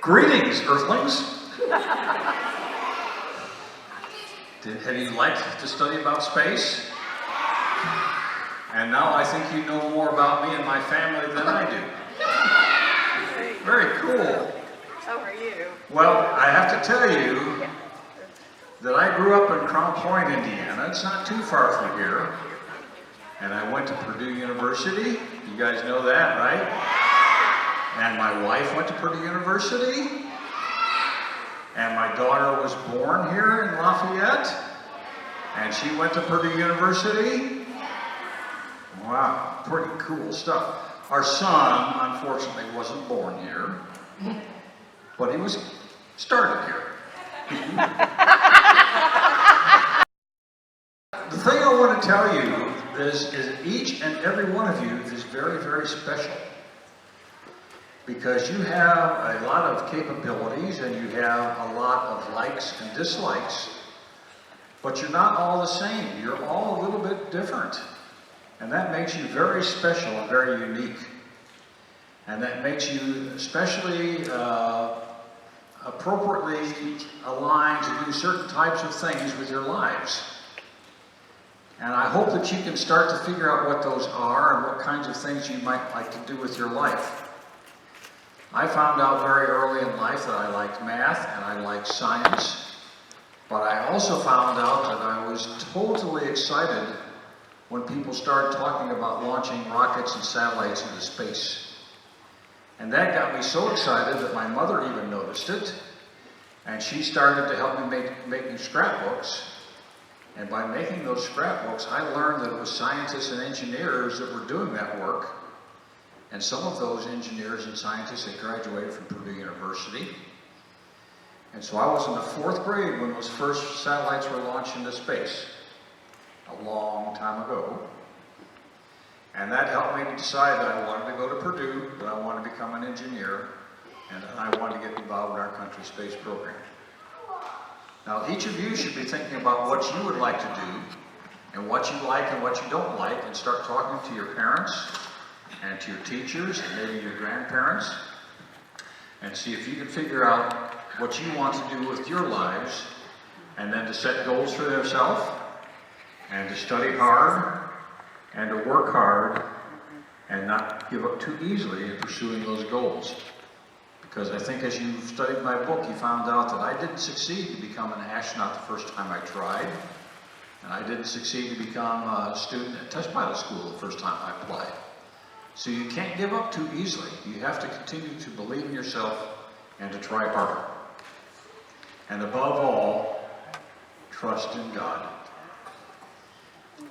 Greetings, Earthlings. Have you liked to study about space? And now I think you know more about me and my family than I do. Very cool. How are you? Well, I have to tell you that I grew up in Crown Point, Indiana. It's not too far from here. And I went to Purdue University. You guys know that, right? And my wife went to Purdue University. And my daughter was born here in Lafayette. And she went to Purdue University. Wow, pretty cool stuff. Our son, unfortunately, wasn't born here. But he was started here. The thing I want to tell you is each and every one of you is very, very special. Because you have a lot of capabilities and you have a lot of likes and dislikes, but you're not all the same. You're all a little bit different. And that makes you very special and very unique. And that makes you especially appropriately aligned to do certain types of things with your lives. And I hope that you can start to figure out what those are and what kinds of things you might like to do with your life. I found out very early in life that I liked math and I liked science, but I also found out that I was totally excited when people started talking about launching rockets and satellites into space. And that got me so excited that my mother even noticed it, and she started to help me making scrapbooks. And by making those scrapbooks, I learned that it was scientists and engineers that were doing that work. And some of those engineers and scientists had graduated from Purdue University. And so I was in the 4th grade when those first satellites were launched into space, a long time ago. And that helped me to decide that I wanted to go to Purdue, that I wanted to become an engineer, and that I wanted to get involved in our country's space program. Now, each of you should be thinking about what you would like to do, and what you like and what you don't like, and start talking to your parents, and to your teachers, and maybe your grandparents, and see if you can figure out what you want to do with your lives, and then to set goals for yourself, and to study hard, and to work hard, and not give up too easily in pursuing those goals. Because I think as you studied my book, you found out that I didn't succeed to become an astronaut the first time I tried, and I didn't succeed to become a student at test pilot school the first time I applied. So you can't give up too easily. You have to continue to believe in yourself and to try harder. And above all, trust in God.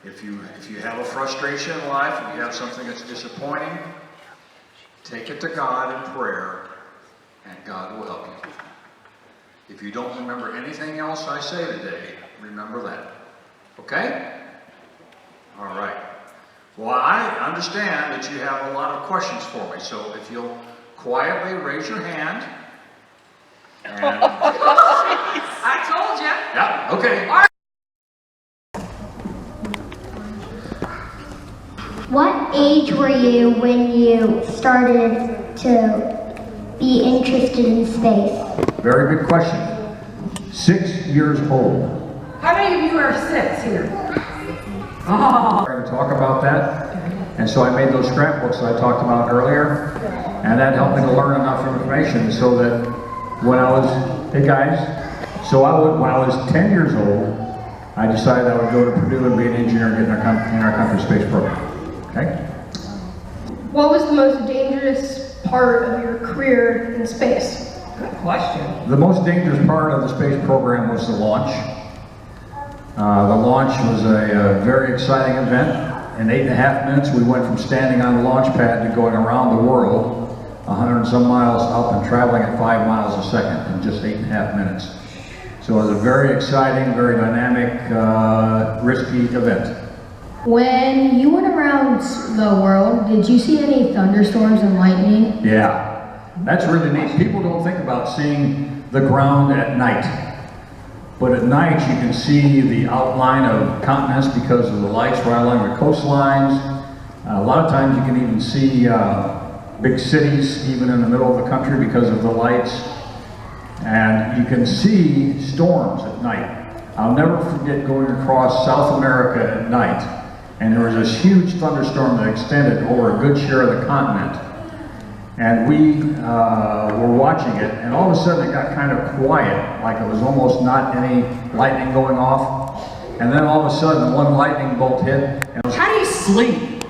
If you have a frustration in life, if you have something that's disappointing, take it to God in prayer, and God will help you. If you don't remember anything else I say today, remember that. Okay? All right. Well, I understand that you have a lot of questions for me, so if you'll quietly raise your hand. And I told you. yeah, okay. What age were you when you started to be interested in space? Very good question. 6 years old. How many of you are 6 here? Oh. We're going to talk about that. And so I made those scrapbooks that I talked about earlier. And that helped me to learn enough information so that when I was, hey guys, when I was 10 years old, I decided I would go to Purdue and be an engineer and get in our country's space program. Okay? What was the most dangerous part of your career in space? Good question. The most dangerous part of the space program was the launch. The launch was a very exciting event. In 8.5 minutes, we went from standing on the launch pad to going around the world, 100 and some miles up and traveling at 5 miles a second in just 8.5 minutes. So it was a very exciting, very dynamic, risky event. When you went around the world, did you see any thunderstorms and lightning? Yeah, that's really neat. People don't think about seeing the ground at night. But at night you can see the outline of continents because of the lights right along the coastlines. A lot of times you can even see big cities, even in the middle of the country because of the lights. And you can see storms at night. I'll never forget going across South America at night, and there was this huge thunderstorm that extended over a good share of the continent. And we were watching it, and all of a sudden it got kind of quiet, like it was almost not any lightning going off. And then all of a sudden one lightning bolt hit. And it was, How do you sleep?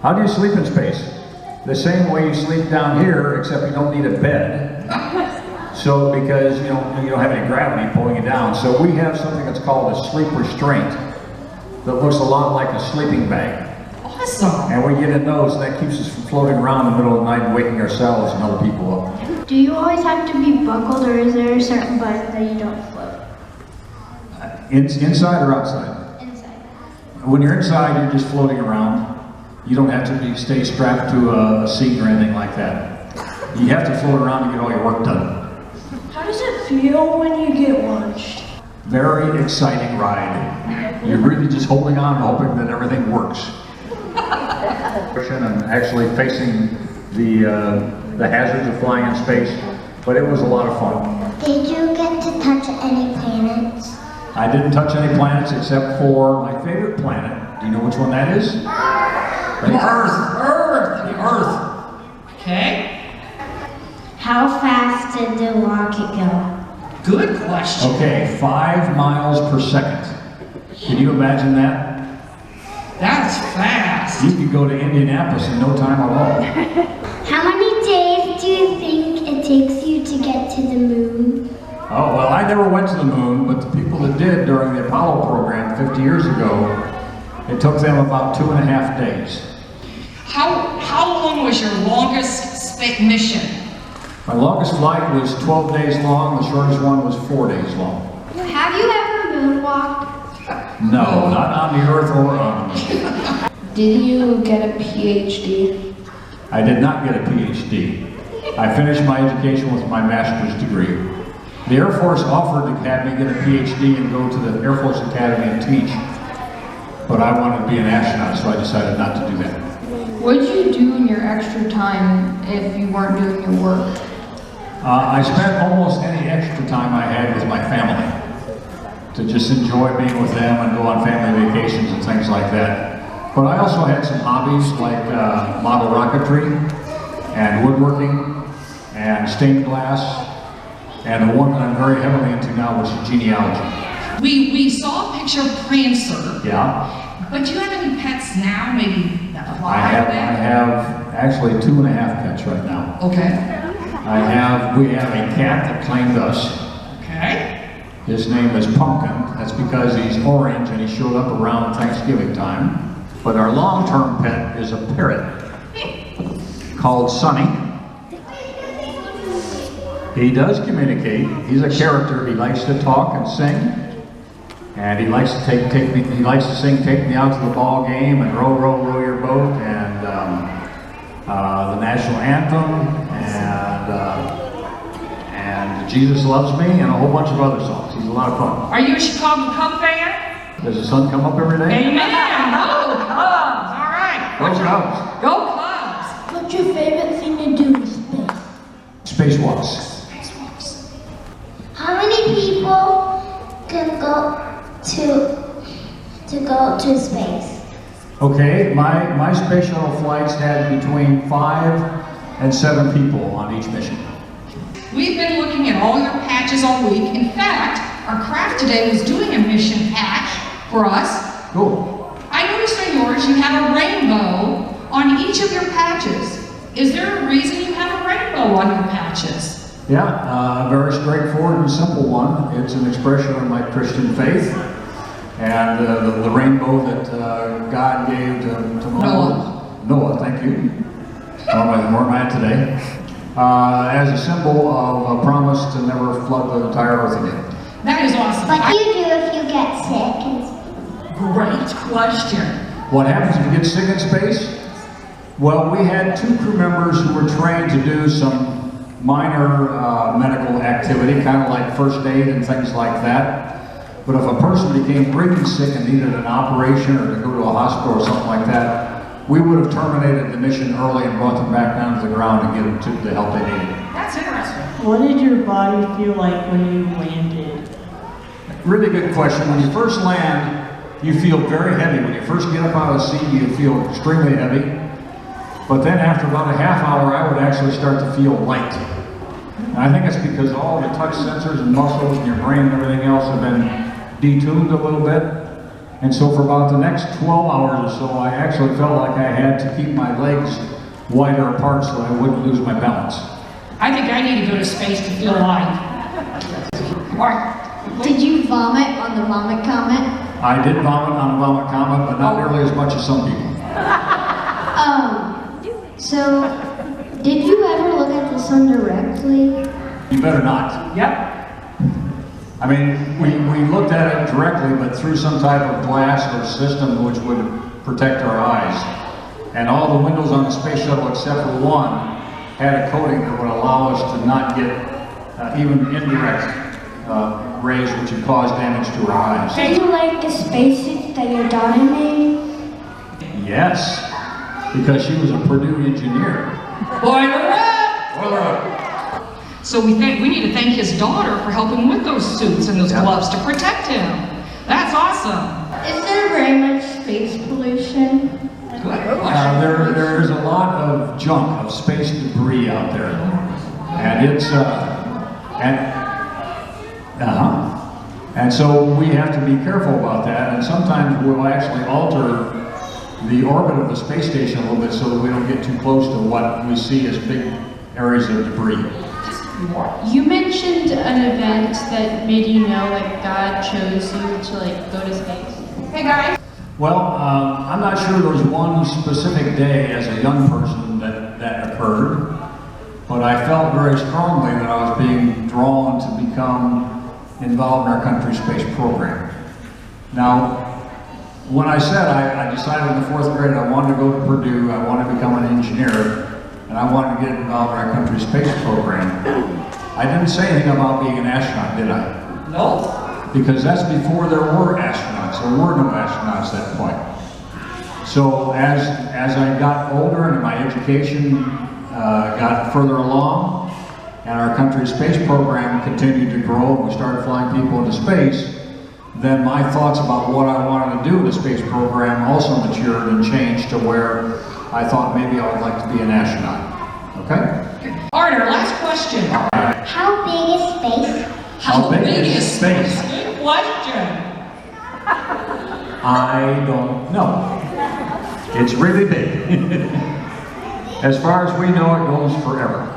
how do you sleep in space? The same way you sleep down here, except you don't need a bed. So, because you don't have any gravity pulling you down. So we have something that's called a sleep restraint that looks a lot like a sleeping bag. Awesome. And we get in those, and that keeps us from floating around in the middle of the night and waking ourselves and other people up. Do you always have to be buckled, or is there a certain button that you don't flip? Inside or outside? Inside. When you're inside, you're just floating around. You don't have to stay strapped to a seat or anything like that. You have to float around to get all your work done. How does it feel when you get launched? Very exciting ride. You're really just holding on, hoping that everything works. And actually facing the hazards of flying in space, but it was a lot of fun. Did you get to touch any planets? I didn't touch any planets except for my favorite planet. Do you know which one that is? The Earth. Okay. How fast did the rocket go? Good question. Okay, 5 miles per second. Can you imagine that? That's fast. You could go to Indianapolis in no time at all. How many days do you think it takes you to get to the moon? Oh, well, I never went to the moon, but the people that did during the Apollo program 50 years ago, it took them about 2.5 days. How long was your longest mission? My longest flight was 12 days long, the shortest one was 4 days long. Have you ever moonwalked? No, not on the Earth or on the moon. Did you get a PhD? I did not get a PhD. I finished my education with my master's degree. The Air Force offered to have me get a PhD and go to the Air Force Academy and teach, but I wanted to be an astronaut, so I decided not to do that. What did you do in your extra time if you weren't doing your work? I spent almost any extra time I had with my family to just enjoy being with them and go on family vacations and things like that. But I also had some hobbies like model rocketry and woodworking and stained glass, and the one that I'm very heavily into now, which is genealogy. We saw a picture of Prancer. Yeah. But do you have any pets now? Maybe that fly I or that? have actually 2.5 pets right now. Okay. We have a cat that claimed us. Okay. His name is Pumpkin. That's because he's orange and he showed up around Thanksgiving time. But our long-term pet is a parrot called Sonny. He does communicate. He's a character. He likes to talk and sing. And he likes to he likes to sing "Take Me Out to the Ball Game" and "Row, Row, Row Your Boat" and the national anthem and "Jesus Loves Me" and a whole bunch of other songs. He's a lot of fun. Are you a Chicago Cub fan? Does the sun come up every day? Amen. Go Cubs. All right. Go Cubs. Go Cubs. What's your favorite thing to do in space? Spacewalks. How many people can go to space? Okay, my space shuttle flights had between 5 and 7 people on each mission. We've been looking at all your patches all week. In fact, our craft today was doing a mission patch for us. Cool. I noticed on yours you have a rainbow on each of your patches. Is there a reason you have a rainbow on your patches? Yeah, a very straightforward and simple one. It's an expression of my Christian faith. And the rainbow that God gave to Noah, thank you. Where am I at today? As a symbol of a promise to never flood the entire earth again. That is awesome. What do you do if you get sick? Great question. What happens if you get sick in space? Well, we had 2 crew members who were trained to do some minor medical activity, kind of like first aid and things like that. But if a person became really sick and needed an operation or to go to a hospital or something like that, we would have terminated the mission early and brought them back down to the ground and get them to the help they needed. That's interesting. What did your body feel like when you landed? Really good question. When you first land, you feel very heavy. When you first get up out of the seat, you feel extremely heavy. But then after about a half hour, I would actually start to feel light. And I think it's because all the touch sensors and muscles in your brain and everything else have been detuned a little bit. And so for about the next 12 hours or so, I actually felt like I had to keep my legs wider apart so I wouldn't lose my balance. I think I need to go to space to feel alive. All right. Did you vomit on the vomit comet? I did vomit on a vomit comet, but not nearly as much as some people. So, did you ever look at the sun directly? You better not. Yep. I mean, we looked at it directly, but through some type of glass or system which would protect our eyes. And all the windows on the space shuttle, except for one, had a coating that would allow us to not get even indirect rays which would cause damage to our eyes. Did you like the spacesuits that your daughter made? Yes, because she was a Purdue engineer. Boiler up! Boiler up. So we need to thank his daughter for helping with those suits and those gloves to protect him. That's awesome. Is there very much space pollution? There is a lot of junk, of space debris out there, and it's and so we have to be careful about that. And sometimes we'll actually alter the orbit of the space station a little bit so that we don't get too close to what we see as big areas of debris. You mentioned an event that made you know that God chose you to go to space. Hey guys. Well, I'm not sure there was one specific day as a young person that occurred, but I felt very strongly that I was being drawn to become involved in our country's space program. Now, when I said I decided in the 4th grade I wanted to go to Purdue, I wanted to become an engineer, and I wanted to get involved in our country's space program, I didn't say anything about being an astronaut, did I? No. Because that's before there were astronauts. There were no astronauts at that point. So as I got older and my education got further along, and our country's space program continued to grow, and we started flying people into space, then my thoughts about what I wanted to do in the space program also matured and changed to where I thought maybe I would like to be an astronaut. Okay? All right, our last question. How big is space? How big is space? Good question. I don't know. It's really big. As far as we know, it goes forever.